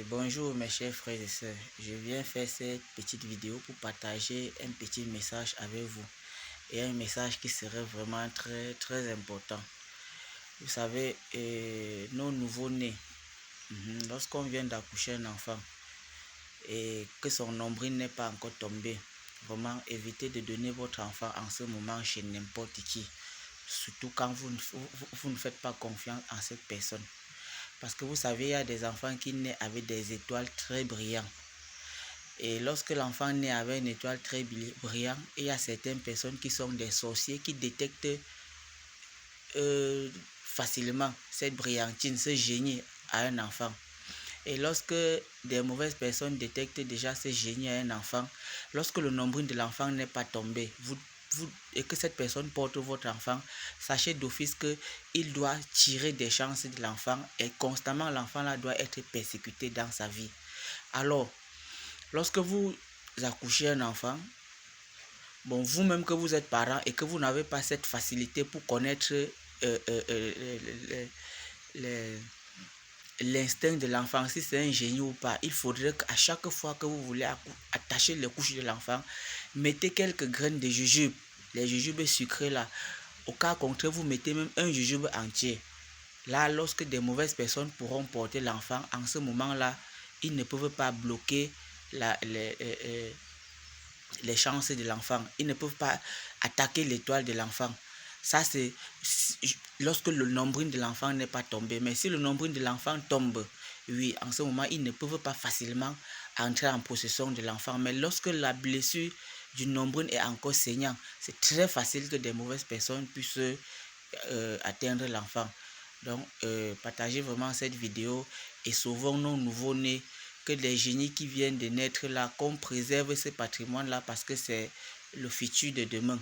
Bonjour mes chers frères et sœurs, je viens faire cette petite vidéo pour partager un petit message avec vous et un message qui serait vraiment très important. Vous savez, nos nouveaux-nés, lorsqu'on vient d'accoucher un enfant et que son nombril n'est pas encore tombé, vraiment évitez de donner votre enfant en ce moment chez n'importe qui, surtout quand vous ne faites pas confiance en cette personne. Parce que vous savez, il y a des enfants qui naissent avec des étoiles très brillantes. Et lorsque l'enfant naît avec une étoile très brillante, il y a certaines personnes qui sont des sorciers qui détectent facilement cette brillantine, ce génie à un enfant. Et lorsque des mauvaises personnes détectent déjà ce génie à un enfant, lorsque le nombril de l'enfant n'est pas tombé, et que cette personne porte votre enfant, sachez d'office qu'il doit tirer des chances de l'enfant et constamment l'enfant là doit être persécuté dans sa vie. Alors, lorsque vous accouchez un enfant, bon, vous-même que vous êtes parent et que vous n'avez pas cette facilité pour connaître l'instinct de l'enfant, si c'est un génie ou pas, il faudrait qu'à chaque fois que vous voulez attacher les couches de l'enfant, mettez quelques graines de jujube, les jujubes sucrés là. Au cas contraire, vous mettez même un jujube entier. Là, lorsque des mauvaises personnes pourront porter l'enfant, en ce moment-là, ils ne peuvent pas bloquer les chances de l'enfant. Ils ne peuvent pas attaquer l'étoile de l'enfant. Ça, c'est lorsque le nombril de l'enfant n'est pas tombé. Mais si le nombril de l'enfant tombe, oui, en ce moment, ils ne peuvent pas facilement entrer en possession de l'enfant. Mais lorsque la blessure du nombril est encore saignant, c'est très facile que des mauvaises personnes puissent atteindre l'enfant. Donc, partagez vraiment cette vidéo et sauvons nos nouveaux-nés, que les génies qui viennent de naître là, qu'on préserve ce patrimoine-là parce que c'est le futur de demain.